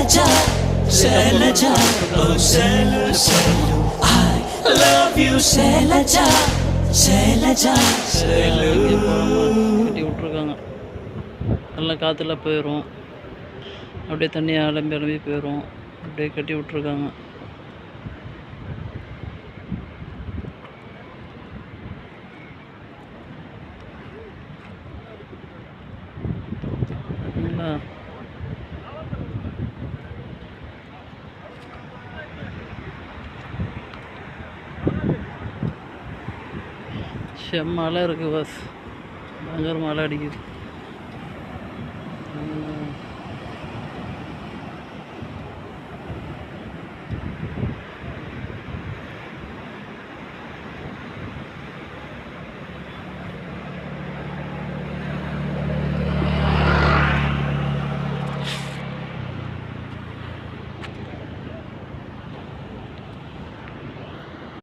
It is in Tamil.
Shailaja, Shailaja, oh Shailu, Shailu, I love you, Shailaja, Shailaja, Shailu. கட்டி விட்ருக்காங்க. நல்லா காற்றுல போயிடும், அப்படியே தண்ணி அலம்பி போயிடும், அப்படியே கட்டி விட்ருக்காங்க. செம்ம மழை இருக்குது பாஸ், பயங்கர மழை அடிக்குது.